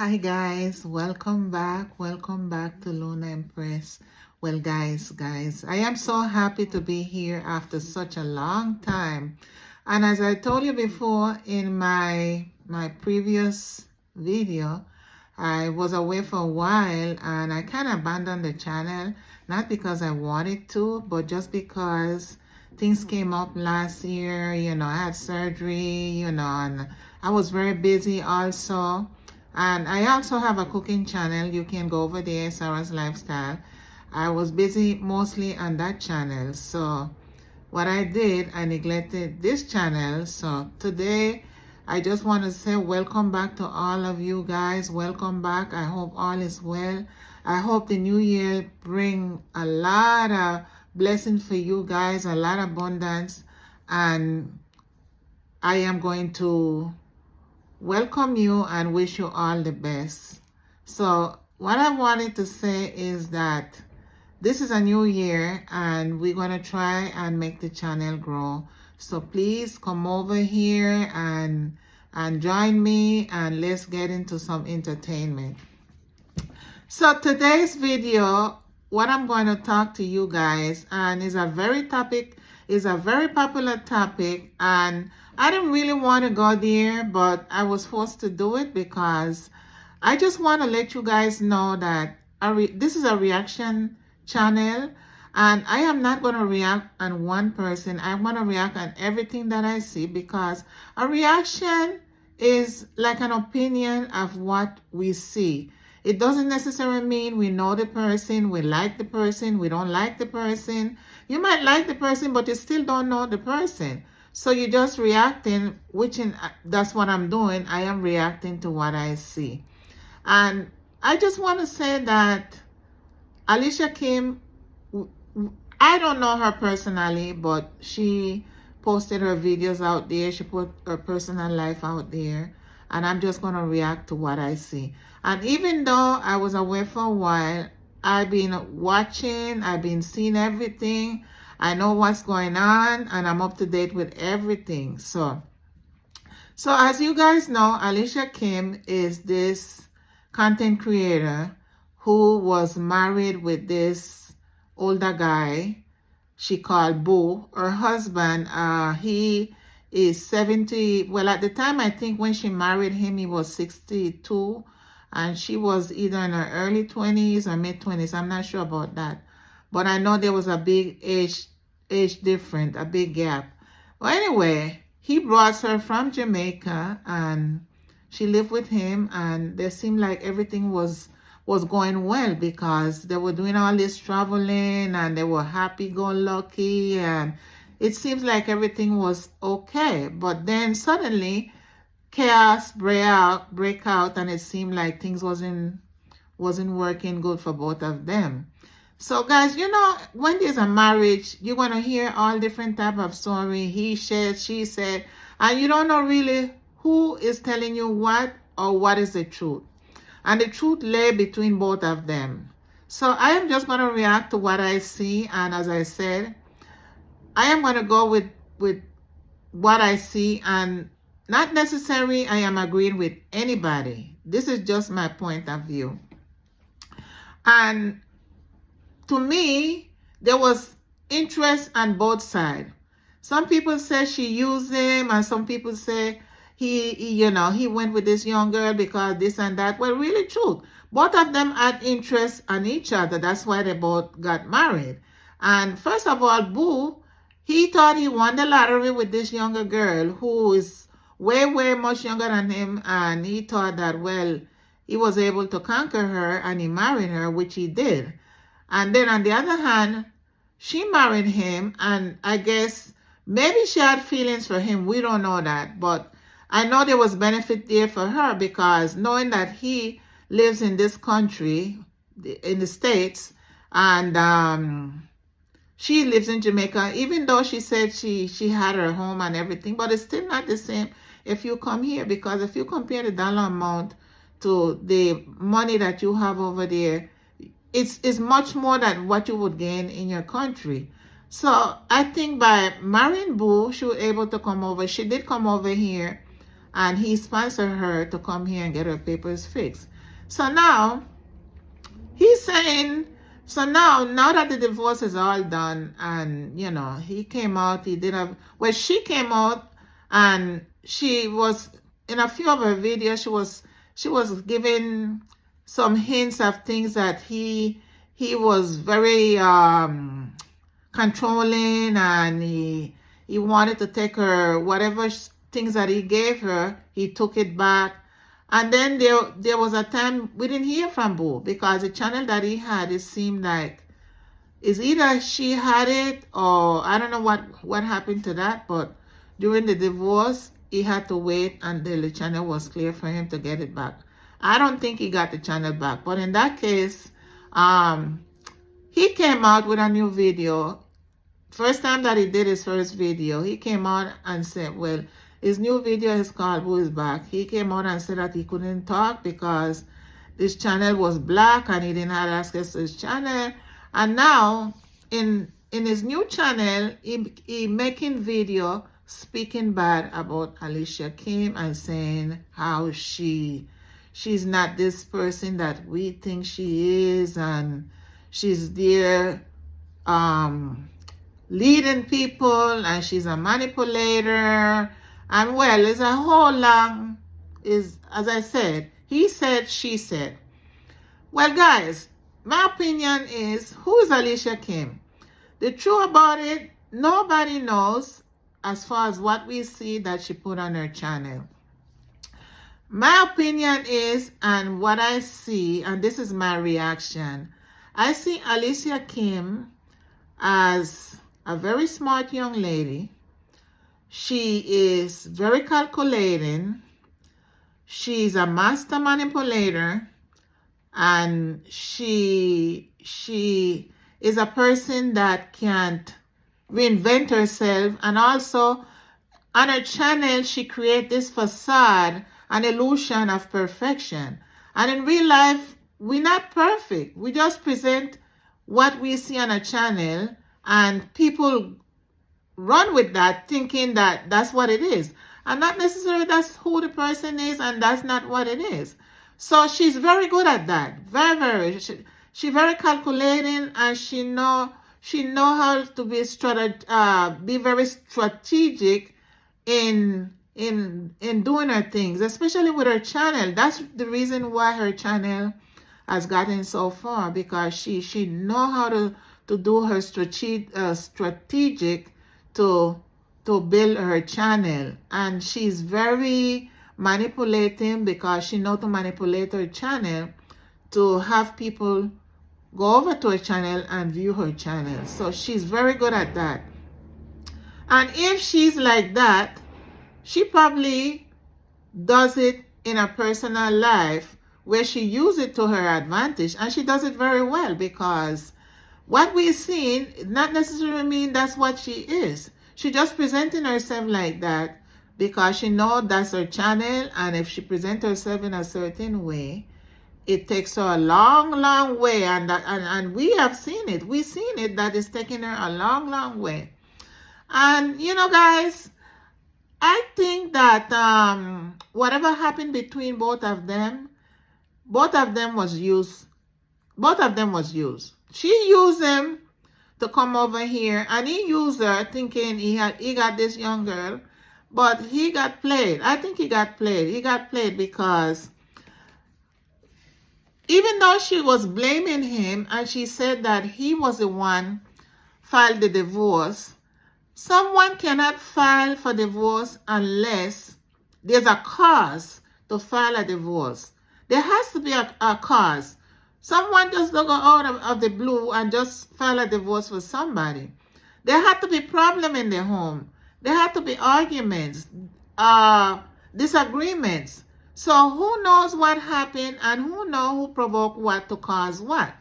Hi guys, welcome back to Luna Empress. Well guys, I am so happy to be here after such a long time. And as I told you before in my previous video, I was away for a while and I kind of abandoned the channel, not because I wanted to, but just because things came up last year, I had surgery, and I was very busy also. And I also have a cooking channel. You can go over there, Sarah's Lifestyle. I was busy mostly on that channel. So what I did, I neglected this channel. So today, I just want to say welcome back to all of you guys. Welcome back. I hope all is well. I hope the new year bring a lot of blessings for you guys, a lot of abundance. And I am going to welcome you and wish you all the best. So what I wanted to say is that this is a new year and we're going to try and make the channel grow. So please come over here and join me and let's get into some entertainment. So today's video, what I'm going to talk to you guys and is a very popular topic, and I didn't really want to go there, but I was forced to do it because I just want to let you guys know that this is a reaction channel, and I am not going to react on one person. I want to react on everything that I see, because a reaction is like an opinion of what we see. It doesn't necessarily mean we know the person, we like the person, we don't like the person. You might like the person, but you still don't know the person. So you're just reacting, that's what I'm doing. I am reacting to what I see. And I just want to say that Alicia Kim, I don't know her personally, but she posted her videos out there. She put her personal life out there. And I'm just going to react to what I see. And even though I was away for a while, I've been watching, I've been seeing everything. I know what's going on, and I'm up to date with everything. So as you guys know, Alicia Kim is this content creator who was married with this older guy she called Boo. Her husband, he is 70. Well, at the time, I think when she married him, he was 62. And she was either in her early 20s or mid 20s. I'm not sure about that. But I know there was a big age difference, a big gap. Well, anyway, he brought her from Jamaica and she lived with him. And they seemed like everything was going well because they were doing all this traveling and they were happy-go-lucky, and it seems like everything was okay. But then suddenly chaos break out, and it seemed like things wasn't working good for both of them. So guys, when there's a marriage, you're going to hear all different type of story. He said, she said, and you don't know really who is telling you what or what is the truth. And the truth lay between both of them. So I am just going to react to what I see. And as I said, I am going to go with what I see. And not necessarily I am agreeing with anybody. This is just my point of view. And to me, there was interest on both sides. Some people say she used him, and some people say he went with this young girl because this and that. Well, really true. Both of them had interest on each other. That's why they both got married. And first of all, Boo, he thought he won the lottery with this younger girl who is way, way much younger than him. And he thought that, well, he was able to conquer her and he married her, which he did. And then on the other hand, she married him, and I guess maybe she had feelings for him. We don't know that. But I know there was benefit there for her, because knowing that he lives in this country, in the States, and she lives in Jamaica, even though she said she had her home and everything, but it's still not the same if you come here, because if you compare the dollar amount to the money that you have over there, it's much more than what you would gain in your country. So I think by marrying Boo, she was able to come over. She did come over here. and he sponsored her to come here and get her papers fixed. So now he's saying, so now that the divorce is all done, and he came out, he did have, well, she came out, and she was in a few of her videos, she was giving some hints of things that he was very controlling, and he wanted to take her whatever things that he gave her, he took it back. And then there was a time we didn't hear from Boo, because the channel that he had, it seemed like is either she had it, or I don't know what happened to that. But during the divorce, he had to wait until the channel was clear for him to get it back. I don't think he got the channel back, but in that case, he came out with a new video. First time that he did his first video, he came out and said, well, his new video is called Boo is Back. He came out and said that he couldn't talk because this channel was black and he didn't have access to his channel. And now in his new channel, he making video speaking bad about Alicia Kim and saying how she's not this person that we think she is, and she's there leading people, and she's a manipulator. And well, it's a whole long, as I said, he said, she said. Well, guys, my opinion is, who is Alicia Kim? The truth about it, nobody knows as far as what we see that she put on her channel. My opinion is, and what I see, and this is my reaction, I see Alicia Kim as a very smart young lady. She is very calculating. She's a master manipulator, and she is a person that can't reinvent herself. And also on her channel, she creates this facade, an illusion of perfection. And in real life, we're not perfect. We just present what we see on a channel, and people run with that thinking that that's what it is. And not necessarily that's who the person is, and that's not what it is. So she's very good at that. Very, very. She very calculating, and she know how to be very strategic in doing her things, especially with her channel. That's the reason why her channel has gotten so far, because she know how to do her strategic to build her channel. And she's very manipulating, because she know to manipulate her channel to have people go over to her channel and view her channel. So she's very good at that. And if she's like that, she probably does it in a personal life where she uses it to her advantage, and she does it very well, because what we've seen not necessarily mean that's what she is. She just presenting herself like that because she knows that's her channel, and if she presents herself in a certain way, it takes her a long, long way, and we have seen it. We've seen it that it's taking her a long, long way. And guys, I think that whatever happened between both of them was used. Both of them was used. She used him to come over here, and he used her thinking he got this young girl, but he got played. I think he got played. He got played because even though she was blaming him, and she said that he was the one filed the divorce, someone cannot file for divorce unless there's a cause to file a divorce. There has to be a cause. Someone just don't go out of the blue and just file a divorce for somebody. There had to be problem in the home. There had to be arguments, disagreements. So who knows what happened, and who knows who provoked what to cause what.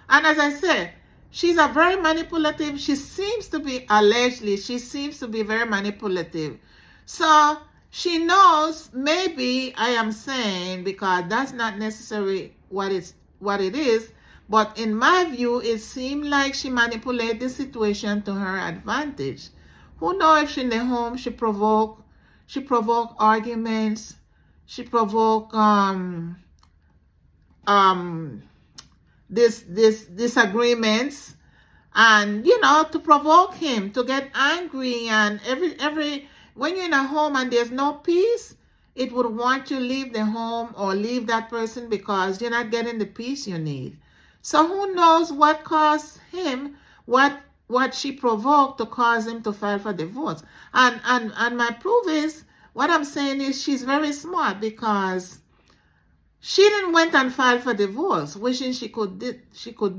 And as I said, she's a very manipulative. She seems to be, allegedly, she seems to be very manipulative. So she knows, maybe I am saying, because that's not necessarily what it is, but in my view, it seemed like she manipulated the situation to her advantage. Who knows if she in the home, she provoked she provoke arguments, she provoke um this disagreements, and to provoke him to get angry. And every when you're in a home and there's no peace, it would want you to leave the home or leave that person because you're not getting the peace you need. So who knows what caused him, what she provoked to cause him to file for divorce. And my proof is, what I'm saying is, she's very smart, because she didn't went and filed for divorce, wishing she could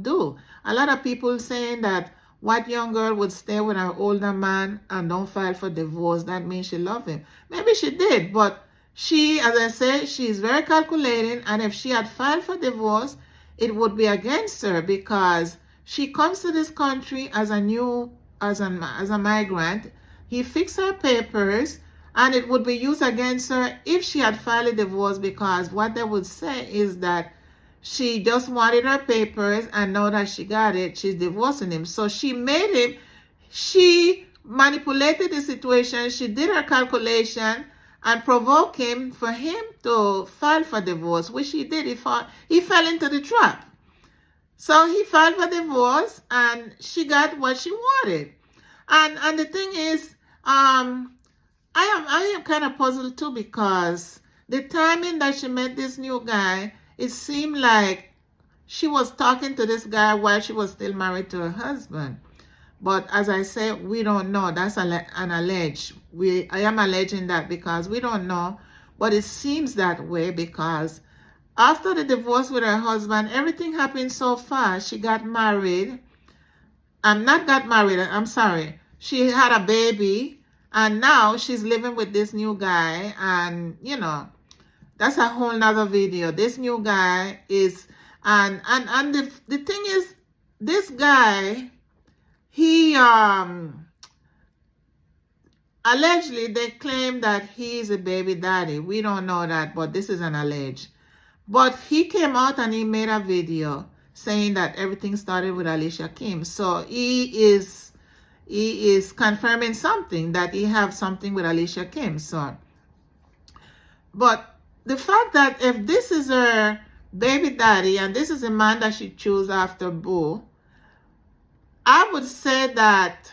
do. A lot of people saying that what young girl would stay with an older man and don't file for divorce, that means she loved him. Maybe she did, but she, as I said, she's very calculating, and if she had filed for divorce, it would be against her, because she comes to this country as a migrant. He fixed her papers, and it would be used against her if she had filed a divorce, because what they would say is that she just wanted her papers, and now that she got it, she's divorcing him. So she manipulated the situation, she did her calculation, and provoked him for him to file for divorce, which he did. He fell into the trap. So he filed for divorce, and she got what she wanted. And the thing is, I am kind of puzzled too, because the timing that she met this new guy, it seemed like she was talking to this guy while she was still married to her husband. But as I said, we don't know. That's an allege. I am alleging that because we don't know, but it seems that way, because after the divorce with her husband, everything happened so fast. She got married. I'm sorry. She had a baby, and now she's living with this new guy, and that's a whole nother video. This new guy is, and the thing is, this guy, he allegedly, they claim that he's a baby daddy. We don't know that, but this is an allege. But he came out and he made a video saying that everything started with Alicia Kim. So he is confirming something, that he have something with Alicia Kim. So, but the fact that if this is her baby daddy and this is a man that she chose after Boo, I would say that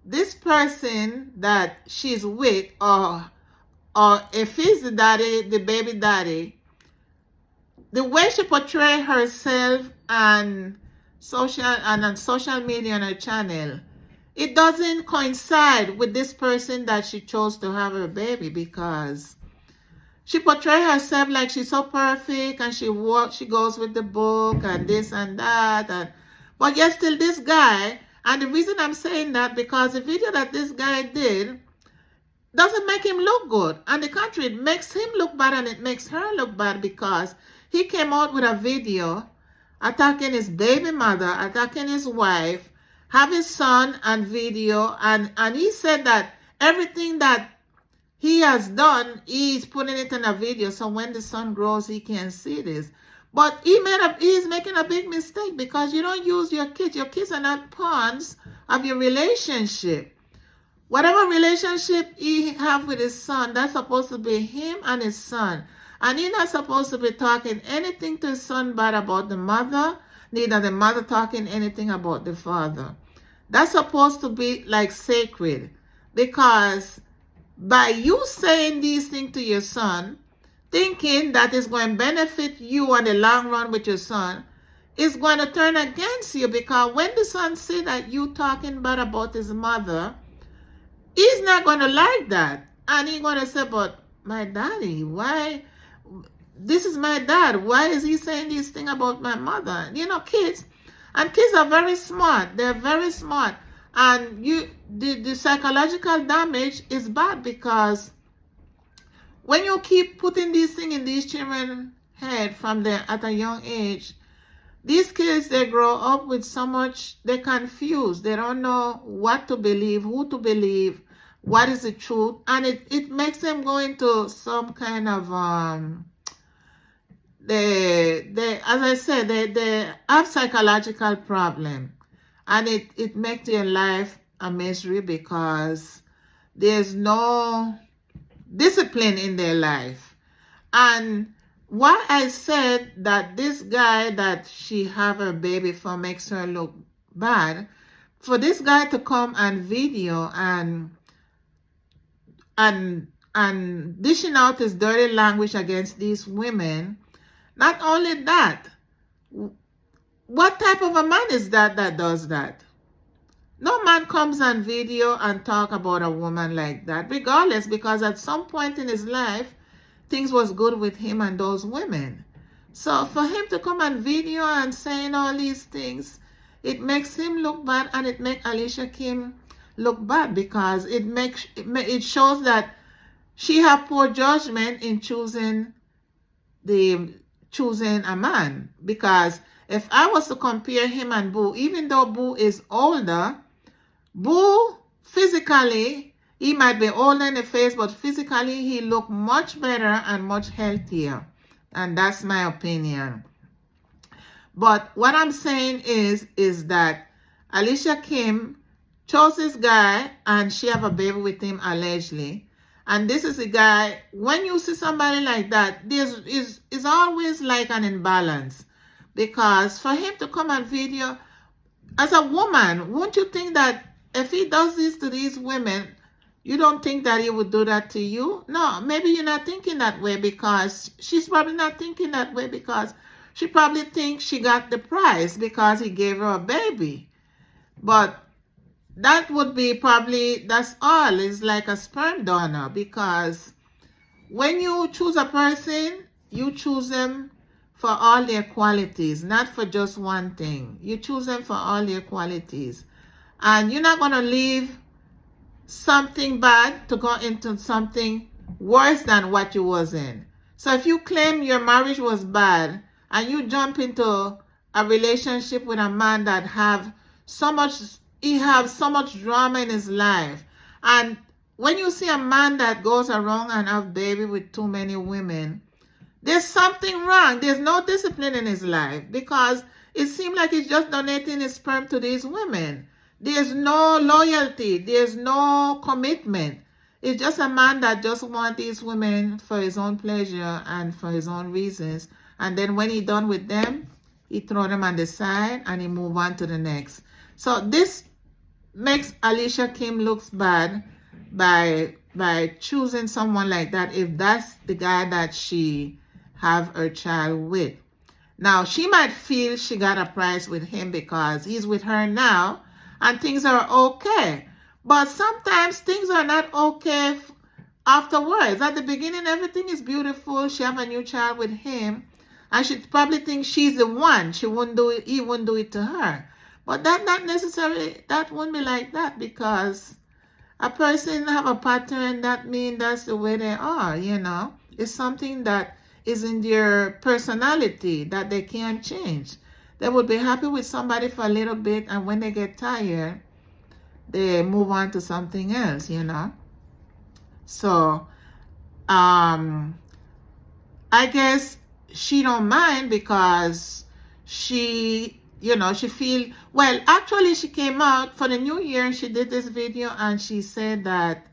this person that she's with, or if he's the daddy, the baby daddy, the way she portrays herself on social media on her channel, it doesn't coincide with this person that she chose to have her baby, because she portrays herself like she's so perfect, and she goes with the book and this and that, but yet still this guy. And the reason I'm saying that, because the video that this guy did doesn't make him look good. On the contrary, it makes him look bad, and it makes her look bad, because he came out with a video attacking his baby mother, attacking his wife, have his son on video, and he said that everything that he has done, he's putting it in a video, so when the son grows, he can see this. But he's making a big mistake, because you don't use your kids. Your kids are not pawns of your relationship. Whatever relationship he have with his son, that's supposed to be him and his son. And he's not supposed to be talking anything to his son bad about the mother, neither the mother talking anything about the father. That's supposed to be like sacred, because by you saying these things to your son, thinking that it's going to benefit you on the long run with your son, it's going to turn against you, because when the son see that you talking bad about his mother, he's not going to like that. And he's going to say, but my daddy, why? This is my dad. Why is he saying this thing about my mother? Kids are very smart. They're very smart. And the psychological damage is bad, because when you keep putting these things in these children's head at a young age, these kids, they grow up with so much, they're confused. They don't know what to believe, who to believe, what is the truth. And it makes them go into some kind of, as I said, they have psychological problem. And it makes their life a misery because there's no discipline in their life. And why I said that this guy that she have her baby for makes her look bad, for this guy to come and video and dishing out his dirty language against these women. Not only that, what type of a man is that does that? No man comes on video and talk about a woman like that, regardless, because at some point in his life, things was good with him and those women. So for him to come on video and saying all these things, it makes him look bad, and it makes Alicia Kim look bad because it shows that she have poor judgment in choosing a man. Because if I was to compare him and Boo, even though Boo is older, Boo physically, he might be older in the face, but physically he look much better and much healthier. And that's my opinion. But what I'm saying is that Alicia Kim chose this guy and she have a baby with him allegedly. And this is a guy, when you see somebody like that, there's is always like an imbalance. Because for him to come on video, as a woman, won't you think that if he does this to these women, you don't think that he would do that to you? No, maybe you're not thinking that way because she's probably not thinking that way because she probably thinks she got the prize because he gave her a baby. But that would be probably, that's all. It's like a sperm donor, because when you choose a person, you choose them for all their qualities, not for just one thing. You choose them for all their qualities. And you're not going to leave something bad to go into something worse than what you was in. So if you claim your marriage was bad and you jump into a relationship with a man that have so much drama in his life, and when you see a man that goes around and have baby with too many women, there's something wrong. There's no discipline in his life, because it seems like he's just donating his sperm to these women. There's no loyalty. There's no commitment. It's just a man that just wants these women for his own pleasure and for his own reasons. And then when he's done with them, he throw them on the side and he move on to the next. So this makes Alicia Kim looks bad by choosing someone like that, if that's the guy that she have her child with. Now, she might feel she got a prize with him because he's with her now and things are okay. But sometimes things are not okay afterwards. At the beginning, everything is beautiful. She have a new child with him, and she probably thinks she's the one. He wouldn't do it to her. But that wouldn't be like that, because a person have a pattern, that means that's the way they are, you know. It's something that is in their personality that they can't change. They would be happy with somebody for a little bit, and when they get tired, they move on to something else, you know. So, I guess she don't mind because she feel, well, actually she came out for the new year, she did this video and she said that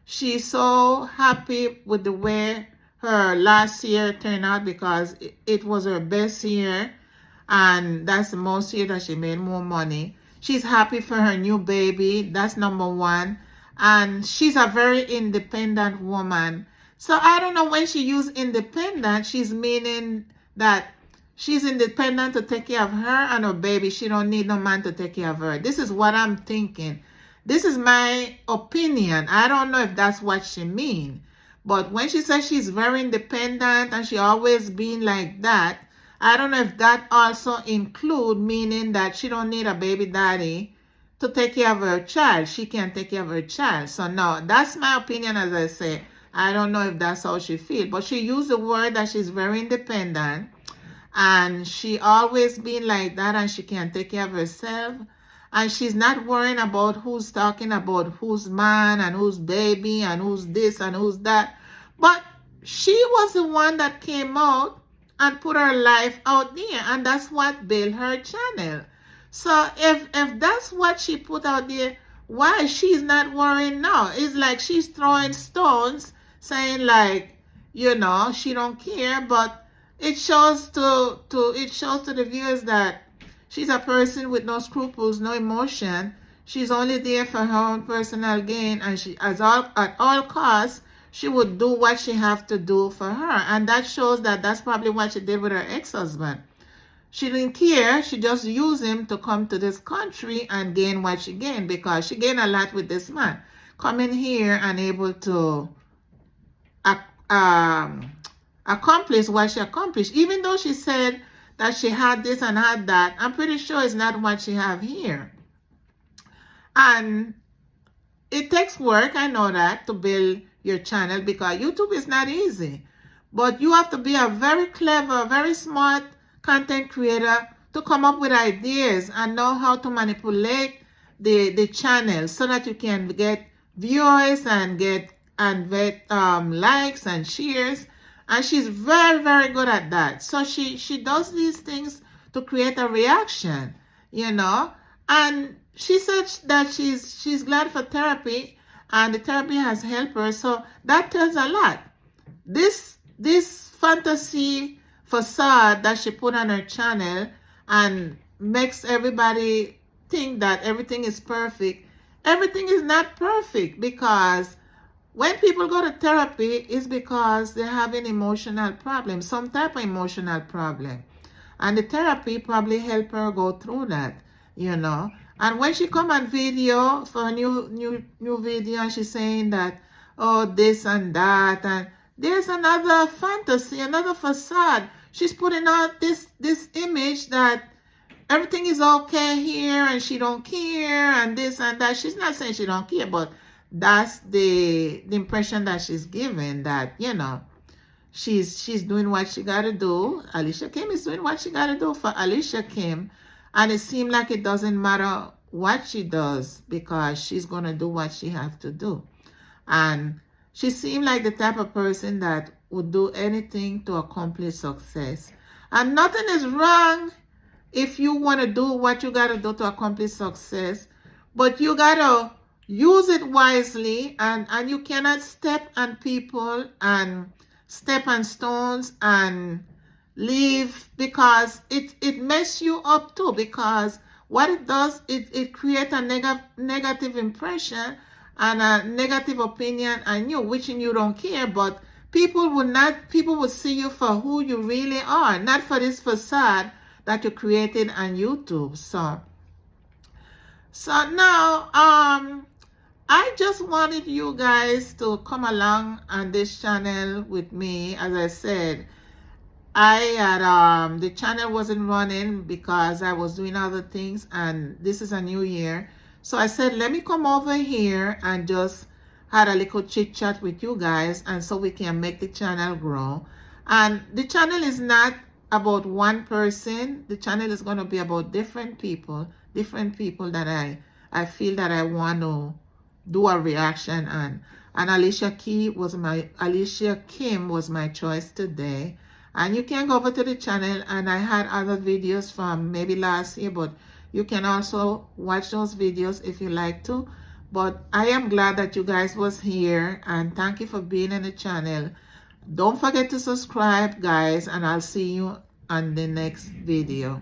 she's so happy with the way her last year turned out, because it was her best year, and that's the most year that she made more money. She's happy for her new baby, that's number one, and she's a very independent woman. So I don't know, when she used independent, she's meaning that she's independent to take care of her and her baby. She don't need no man to take care of her. This is what I'm thinking. This is my opinion. I don't know if that's what she mean. But when she says she's very independent and she always been like that, I don't know if that also include meaning that she don't need a baby daddy to take care of her child. She can't take care of her child. So no, that's my opinion. As I say, I don't know if that's how she feel. But she used the word that she's very independent. And she always been like that, and she can take care of herself. And she's not worrying about who's talking about who's man and who's baby and who's this and who's that. But she was the one that came out and put her life out there, and that's what built her channel. So if that's what she put out there, why she's not worrying now. It's like she's throwing stones, saying like, you know, she don't care, but it shows to the viewers that she's a person with no scruples, no emotion. She's only there for her own personal gain, and she, at all costs, she would do what she have to do for her. And that shows that that's probably what she did with her ex-husband. She didn't care. She just used him to come to this country and gain what she gained, because she gained a lot with this man. Coming here and able to accomplish what she accomplished. Even though she said that she had this and had that, I'm pretty sure it's not what she have here. And it takes work, I know that, to build your channel, because YouTube is not easy. But you have to be a very clever, very smart content creator to come up with ideas and know how to manipulate the channel so that you can get viewers and get likes and shares. And she's very, very good at that. So she does these things to create a reaction, you know. And she said that she's glad for therapy, and the therapy has helped her. So that tells a lot. This fantasy facade that she put on her channel and makes everybody think that everything is perfect. Everything is not perfect, because when people go to therapy, it's because they're having emotional problems, some type of emotional problem. And the therapy probably helped her go through that, you know. And when she come on video for a new video, and she's saying that, oh, this and that, and there's another fantasy, another facade. She's putting out this image that everything is okay here and she don't care and this and that. She's not saying she don't care, but that's the impression that she's giving, that, you know, she's doing what she got to do. Alicia Kim is doing what she got to do for Alicia Kim. And it seems like it doesn't matter what she does, because she's going to do what she have to do. And she seemed like the type of person that would do anything to accomplish success. And nothing is wrong if you want to do what you got to do to accomplish success. But you got to use it wisely, and you cannot step on people and step on stones and leave, because it messes you up too. Because what it does, it creates a negative impression and a negative opinion on you, which you don't care. But people will see you for who you really are, not for this facade that you created on YouTube. So now I just wanted you guys to come along on this channel with me. As I said, I had the channel wasn't running because I was doing other things, and this is a new year. So I said, let me come over here and just had a little chit chat with you guys, and so we can make the channel grow. And the channel is not about one person. The channel is going to be about different people that I feel that I want to do a reaction on. And Alicia Kim was my choice today. And you can go over to the channel, and I had other videos from maybe last year, but you can also watch those videos if you like to. But I am glad that you guys was here, and thank you for being in the channel. Don't forget to subscribe, guys, and I'll see you on the next video.